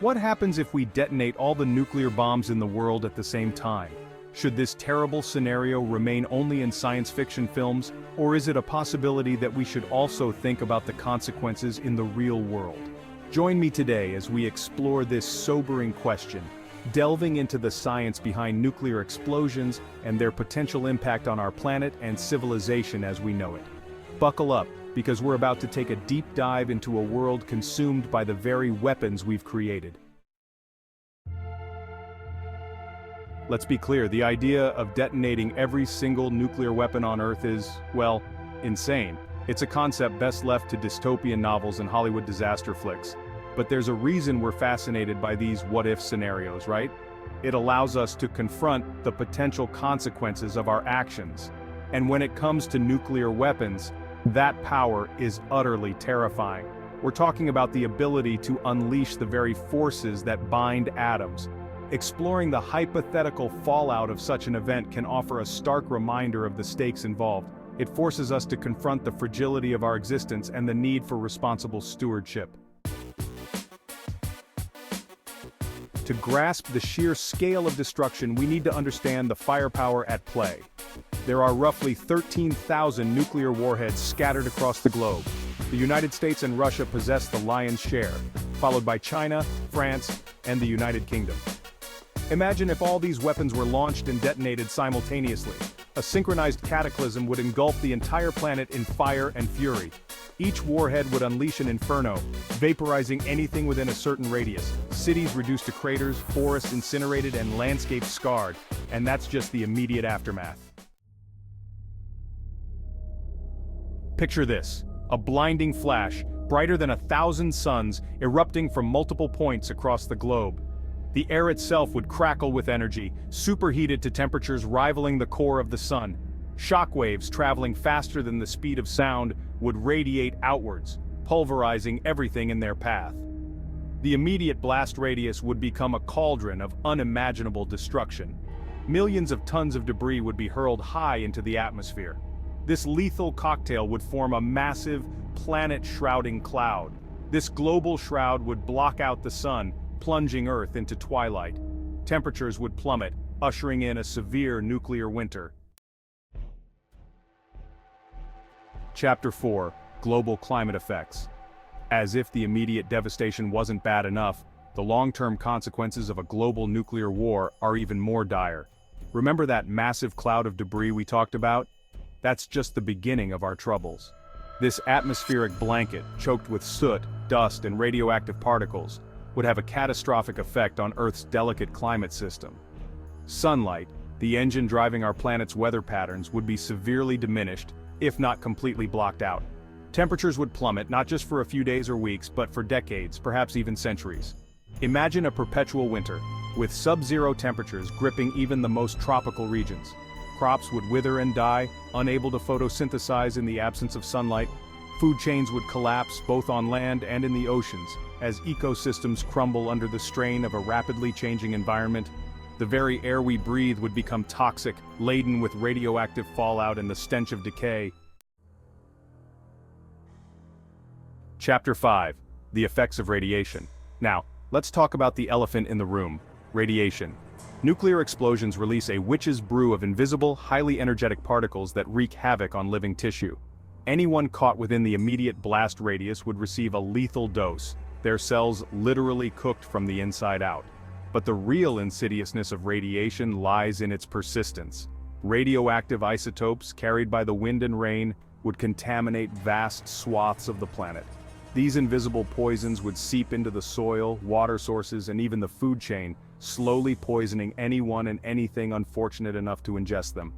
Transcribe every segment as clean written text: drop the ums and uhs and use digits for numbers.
What happens if we detonate all the nuclear bombs in the world at the same time? Should this terrible scenario remain only in science fiction films, or is it a possibility that we should also think about the consequences in the real world? Join me today as we explore this sobering question, delving into the science behind nuclear explosions and their potential impact on our planet and civilization as we know it. Buckle up, because we're about to take a deep dive into a world consumed by the very weapons we've created. Let's be clear, the idea of detonating every single nuclear weapon on Earth is, well, insane. It's a concept best left to dystopian novels and Hollywood disaster flicks. But there's a reason we're fascinated by these what-if scenarios, right? It allows us to confront the potential consequences of our actions. And when it comes to nuclear weapons, that power is utterly terrifying. We're talking about the ability to unleash the very forces that bind atoms. Exploring the hypothetical fallout of such an event can offer a stark reminder of the stakes involved. It forces us to confront the fragility of our existence and the need for responsible stewardship. To grasp the sheer scale of destruction, we need to understand the firepower at play. There are roughly 13,000 nuclear warheads scattered across the globe. The United States and Russia possess the lion's share, followed by China, France, and the United Kingdom. Imagine if all these weapons were launched and detonated simultaneously. A synchronized cataclysm would engulf the entire planet in fire and fury. Each warhead would unleash an inferno, vaporizing anything within a certain radius. Cities reduced to craters, forests incinerated, and landscapes scarred. And that's just the immediate aftermath. Picture this: a blinding flash, brighter than 1,000 suns, erupting from multiple points across the globe. The air itself would crackle with energy, superheated to temperatures rivaling the core of the sun. Shockwaves traveling faster than the speed of sound would radiate outwards, pulverizing everything in their path. The immediate blast radius would become a cauldron of unimaginable destruction. Millions of tons of debris would be hurled high into the atmosphere. This lethal cocktail would form a massive, planet-shrouding cloud. This global shroud would block out the sun, plunging Earth into twilight. Temperatures would plummet, ushering in a severe nuclear winter. Chapter 4: Global Climate Effects. As if the immediate devastation wasn't bad enough, the long-term consequences of a global nuclear war are even more dire. Remember that massive cloud of debris we talked about? That's just the beginning of our troubles. This atmospheric blanket, choked with soot, dust, and radioactive particles, would have a catastrophic effect on Earth's delicate climate system. Sunlight, the engine driving our planet's weather patterns, would be severely diminished, if not completely blocked out. Temperatures would plummet not just for a few days or weeks, but for decades, perhaps even centuries. Imagine a perpetual winter, with sub-zero temperatures gripping even the most tropical regions. Crops would wither and die, unable to photosynthesize in the absence of sunlight. Food chains would collapse both on land and in the oceans, as ecosystems crumble under the strain of a rapidly changing environment. The very air we breathe would become toxic, laden with radioactive fallout and the stench of decay. Chapter 5: The Effects of Radiation. Now, let's talk about the elephant in the room: radiation. Nuclear explosions release a witch's brew of invisible, highly energetic particles that wreak havoc on living tissue. Anyone caught within the immediate blast radius would receive a lethal dose, their cells literally cooked from the inside out. But the real insidiousness of radiation lies in its persistence. Radioactive isotopes carried by the wind and rain would contaminate vast swaths of the planet. These invisible poisons would seep into the soil, water sources, and even the food chain, slowly poisoning anyone and anything unfortunate enough to ingest them.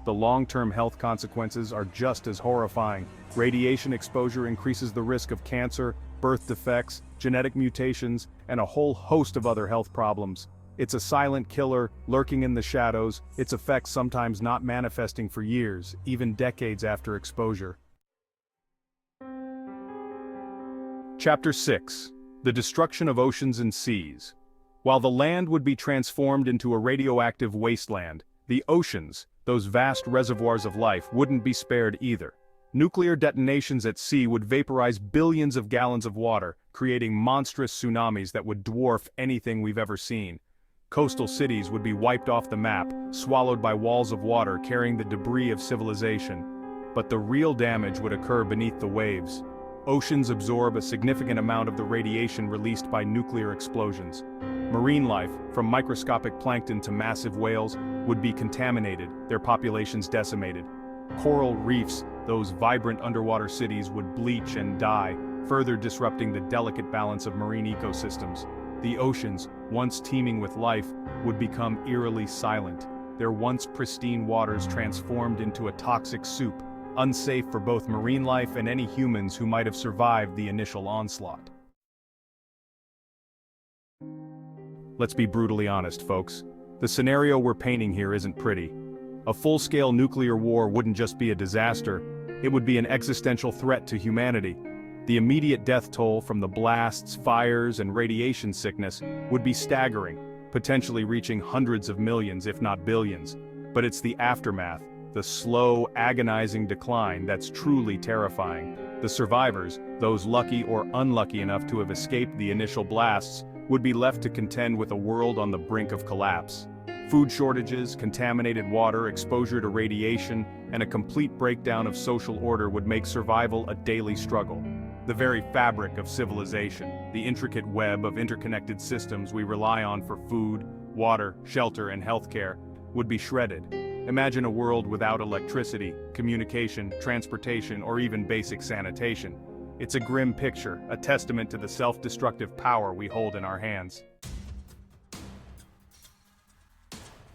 The long-term health consequences are just as horrifying. Radiation exposure increases the risk of cancer, birth defects, genetic mutations, and a whole host of other health problems. It's a silent killer, lurking in the shadows, its effects sometimes not manifesting for years, even decades after exposure. Chapter 6: The Destruction of Oceans and Seas. While the land would be transformed into a radioactive wasteland, the oceans, those vast reservoirs of life, wouldn't be spared either. Nuclear detonations at sea would vaporize billions of gallons of water, creating monstrous tsunamis that would dwarf anything we've ever seen. Coastal cities would be wiped off the map, swallowed by walls of water carrying the debris of civilization. But the real damage would occur beneath the waves. Oceans absorb a significant amount of the radiation released by nuclear explosions. Marine life, from microscopic plankton to massive whales, would be contaminated, their populations decimated. Coral reefs, those vibrant underwater cities, would bleach and die, further disrupting the delicate balance of marine ecosystems. The oceans, once teeming with life, would become eerily silent, their once pristine waters transformed into a toxic soup, unsafe for both marine life and any humans who might have survived the initial onslaught. Let's be brutally honest, folks. The scenario we're painting here isn't pretty. A full-scale nuclear war wouldn't just be a disaster, it would be an existential threat to humanity. The immediate death toll from the blasts, fires, and radiation sickness would be staggering, potentially reaching hundreds of millions if not billions. But it's the aftermath, the slow, agonizing decline that's truly terrifying. The survivors, those lucky or unlucky enough to have escaped the initial blasts, would be left to contend with a world on the brink of collapse. Food shortages, contaminated water, exposure to radiation, and a complete breakdown of social order would make survival a daily struggle. The very fabric of civilization, the intricate web of interconnected systems we rely on for food, water, shelter, and healthcare, would be shredded. Imagine a world without electricity, communication, transportation, or even basic sanitation. It's a grim picture, a testament to the self-destructive power we hold in our hands.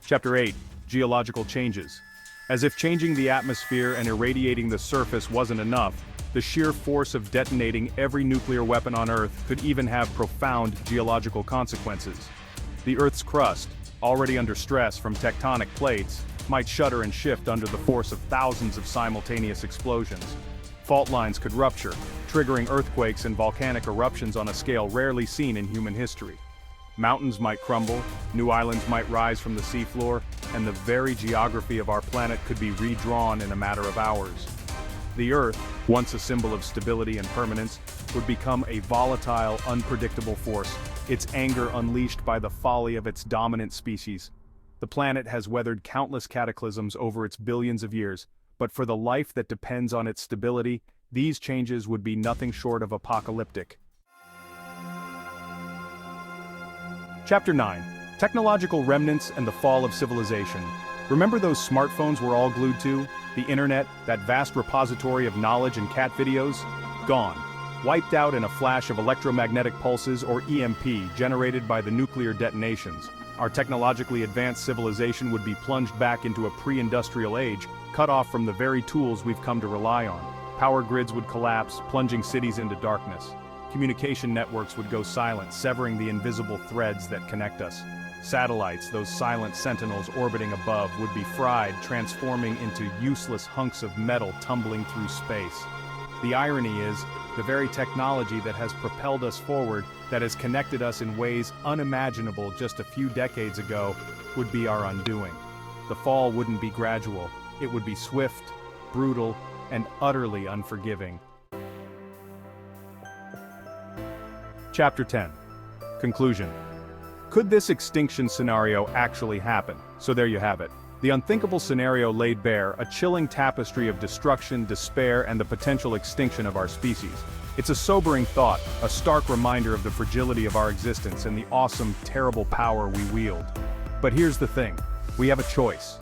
Chapter 8. Geological Changes. As if changing the atmosphere and irradiating the surface wasn't enough, the sheer force of detonating every nuclear weapon on Earth could even have profound geological consequences. The Earth's crust, already under stress from tectonic plates, might shudder and shift under the force of thousands of simultaneous explosions. Fault lines could rupture, triggering earthquakes and volcanic eruptions on a scale rarely seen in human history. Mountains might crumble, new islands might rise from the seafloor, and the very geography of our planet could be redrawn in a matter of hours. The Earth, once a symbol of stability and permanence, would become a volatile, unpredictable force, its anger unleashed by the folly of its dominant species. The planet has weathered countless cataclysms over its billions of years, but for the life that depends on its stability, these changes would be nothing short of apocalyptic. Chapter 9. Technological Remnants and the Fall of Civilization. Remember those smartphones we're all glued to? The internet, that vast repository of knowledge and cat videos? Gone. Wiped out in a flash of electromagnetic pulses or EMP generated by the nuclear detonations. Our technologically advanced civilization would be plunged back into a pre-industrial age, cut off from the very tools we've come to rely on. Power grids would collapse, plunging cities into darkness. Communication networks would go silent, severing the invisible threads that connect us. Satellites, those silent sentinels orbiting above, would be fried, transforming into useless hunks of metal tumbling through space. The irony is, the very technology that has propelled us forward, that has connected us in ways unimaginable just a few decades ago, would be our undoing. The fall wouldn't be gradual, it would be swift, brutal, and utterly unforgiving. Chapter 10. Conclusion. Could this extinction scenario actually happen? So there you have it. The unthinkable scenario laid bare a chilling tapestry of destruction, despair, and the potential extinction of our species. It's a sobering thought, a stark reminder of the fragility of our existence and the awesome, terrible power we wield. But here's the thing, we have a choice.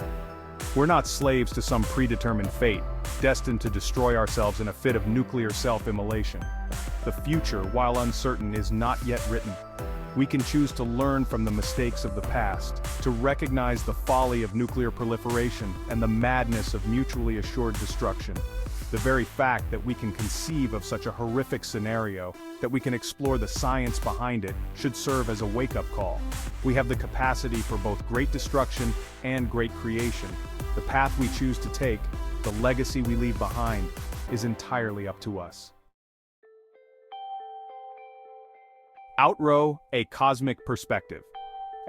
We're not slaves to some predetermined fate, destined to destroy ourselves in a fit of nuclear self-immolation. The future, while uncertain, is not yet written. We can choose to learn from the mistakes of the past, to recognize the folly of nuclear proliferation and the madness of mutually assured destruction. The very fact that we can conceive of such a horrific scenario, that we can explore the science behind it, should serve as a wake-up call. We have the capacity for both great destruction and great creation. The path we choose to take, the legacy we leave behind, is entirely up to us. Outrow, a cosmic perspective.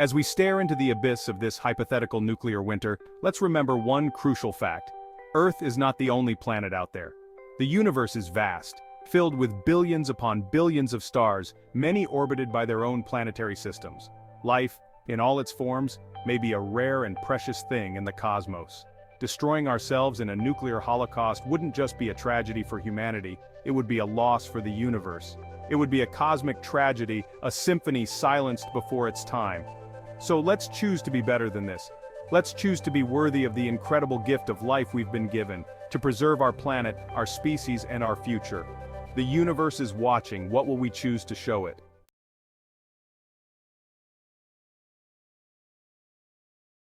As we stare into the abyss of this hypothetical nuclear winter, let's remember one crucial fact. Earth is not the only planet out there. The universe is vast, filled with billions upon billions of stars, many orbited by their own planetary systems. Life, in all its forms, may be a rare and precious thing in the cosmos. Destroying ourselves in a nuclear holocaust wouldn't just be a tragedy for humanity, it would be a loss for the universe. It would be a cosmic tragedy, a symphony silenced before its time. So let's choose to be better than this. Let's choose to be worthy of the incredible gift of life we've been given, to preserve our planet, our species, and our future. The universe is watching. What will we choose to show it?